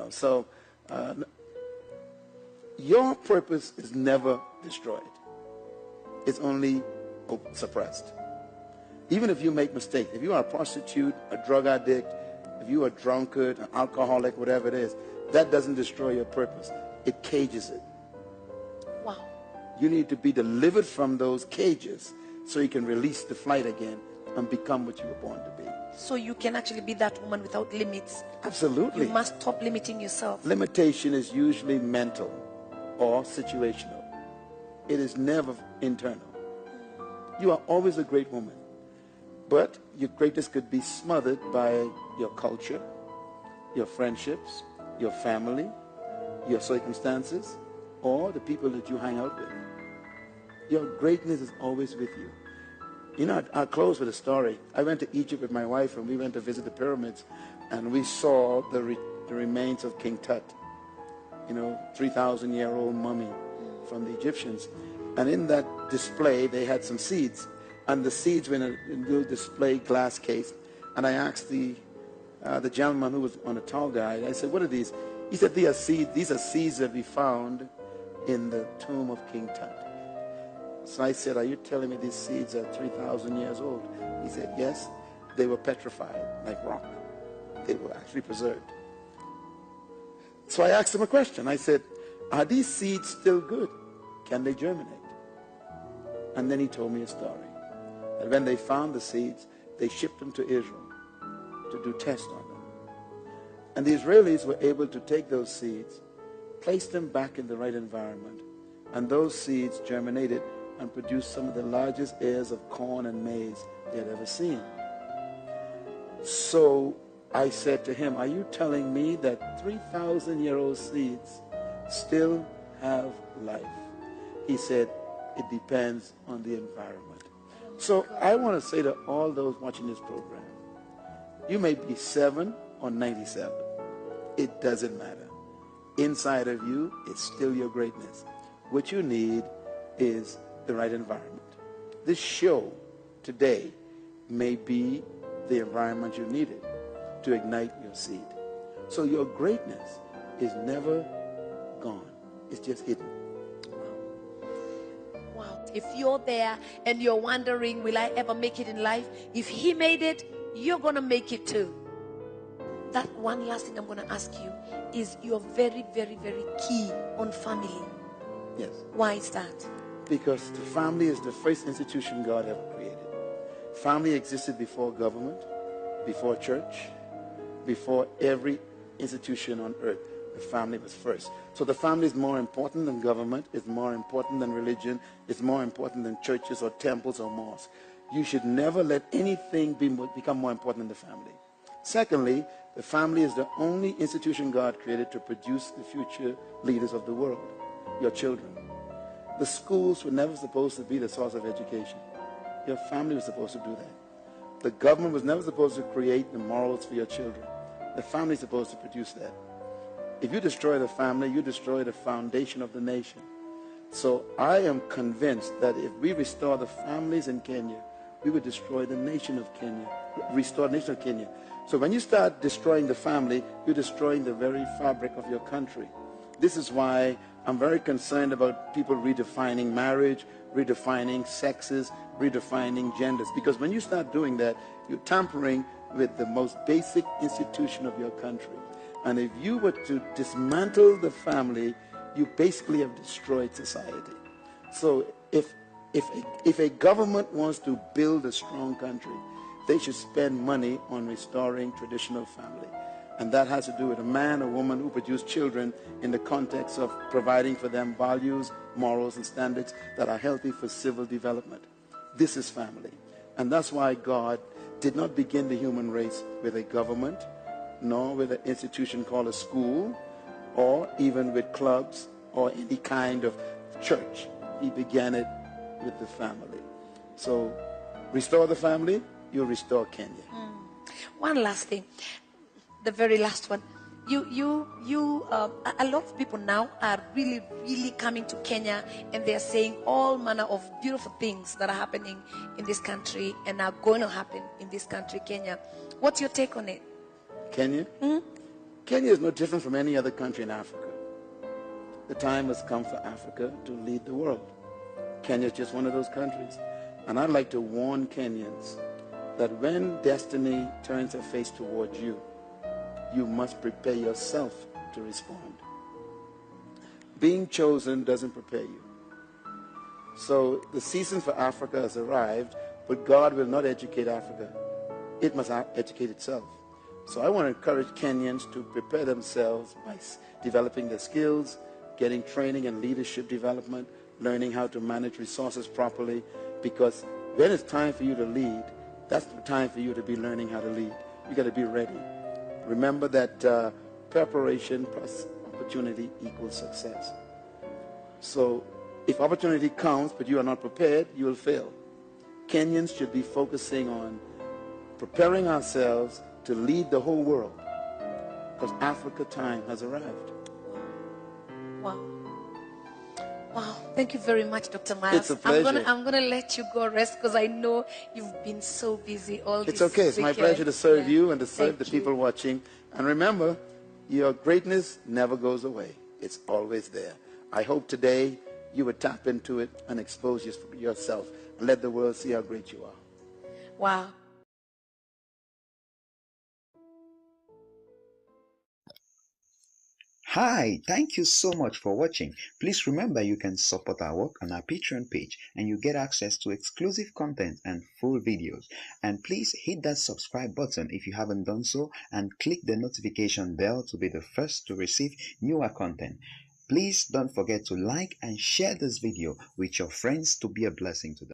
So your purpose is never destroyed. It's only suppressed. Even if you make mistakes, if you are a prostitute, a drug addict, if you are a drunkard, an alcoholic, whatever it is, that doesn't destroy your purpose. It cages it. Wow. You need to be delivered from those cages so you can release the flight again and become what you were born to be. So you can actually be that woman without limits. Absolutely. You must stop limiting yourself. Limitation is usually mental or situational. It is never internal. You are always a great woman, but your greatness could be smothered by your culture, your friendships, your family, your circumstances, or the people that you hang out with. Your greatness is always with you. I'll close with a story. I went to Egypt with my wife, and we went to visit the pyramids, and we saw the remains of King Tut, 3,000-year-old mummy from the Egyptians. And in that display, they had some seeds, and the seeds were in a little display glass case. And I asked the gentleman who was on a tall guy, I said, "What are these?" He said, "These are seeds that we found in the tomb of King Tut." So I said, "Are you telling me these seeds are 3,000 years old?" He said, "Yes." They were petrified, like rock. They were actually preserved. So I asked him a question. I said, "Are these seeds still good? Can they germinate?" And then he told me a story. And when they found the seeds, they shipped them to Israel to do tests on them. And the Israelis were able to take those seeds, place them back in the right environment, and those seeds germinated and produced some of the largest ears of corn and maize they had ever seen. So I said to him, "Are you telling me that 3,000-year-old seeds still have life?" He said, "It depends on the environment." So I want to say to all those watching this program, you may be 7 or 97. It doesn't matter. Inside of you, it's still your greatness. What you need is the right environment. This show today may be the environment you needed to ignite your seed. So your greatness is never gone. It's just hidden. Wow. If you're there and you're wondering, will I ever make it in life? If he made it, you're going to make it too. That one last thing I'm going to ask you is you're very, very, very key on family. Yes. Why is that? Because the family is the first institution God ever created. Family existed before government, before church, before every institution on earth. The family was first. So the family is more important than government, it's more important than religion, it's more important than churches or temples or mosques. You should never let anything become more important than the family. Secondly, the family is the only institution God created to produce the future leaders of the world, your children. The schools were never supposed to be the source of education. Your family was supposed to do that. The government was never supposed to create the morals for your children. The family is supposed to produce that. If you destroy the family, you destroy the foundation of the nation. So I am convinced that if we restore the families in Kenya, we would destroy the nation of Kenya, restore the nation of Kenya. So when you start destroying the family, you're destroying the very fabric of your country. This is why I'm very concerned about people redefining marriage, redefining sexes, redefining genders. Because when you start doing that, you're tampering with the most basic institution of your country. And if you were to dismantle the family, you basically have destroyed society. So if a government wants to build a strong country, they should spend money on restoring traditional family. And that has to do with a man or woman who produce children in the context of providing for them values, morals, and standards that are healthy for civil development. This is family. And that's why God did not begin the human race with a government, nor with an institution called a school, or even with clubs or any kind of church. He began it with the family. So restore the family, you restore Kenya. One last thing, the very last one. A lot of people now are really, really coming to Kenya, and they're saying all manner of beautiful things that are happening in this country and are going to happen in this country, Kenya. What's your take on it? Kenya? Kenya is no different from any other country in Africa. The time has come for Africa to lead the world. Kenya is just one of those countries. And I'd like to warn Kenyans that when destiny turns her face towards you, you must prepare yourself to respond. Being chosen doesn't prepare you. So the season for Africa has arrived, but God will not educate Africa. It must educate itself. So I want to encourage Kenyans to prepare themselves by developing their skills, getting training and leadership development, learning how to manage resources properly, because when it's time for you to lead, that's the time for you to be learning how to lead. You got to be ready. Remember that preparation plus opportunity equals success. So if opportunity comes but you are not prepared, you will fail. Kenyans should be focusing on preparing ourselves to lead the whole world, because Africa time has arrived. Wow. Wow. Thank you very much, Dr. Miles. It's a pleasure. I'm gonna let you go rest because I know you've been so busy all this It's okay. It's my weekend. pleasure to serve Yeah. you and to serve Thank the you. people watching. And remember, your greatness never goes away. It's always there. I hope today you would tap into it and expose yourself and let the world see how great you are. Wow. Hi, thank you so much for watching. Please remember you can support our work on our Patreon page and you get access to exclusive content and full videos. And please hit that subscribe button if you haven't done so and click the notification bell to be the first to receive newer content. Please don't forget to like and share this video with your friends to be a blessing to them.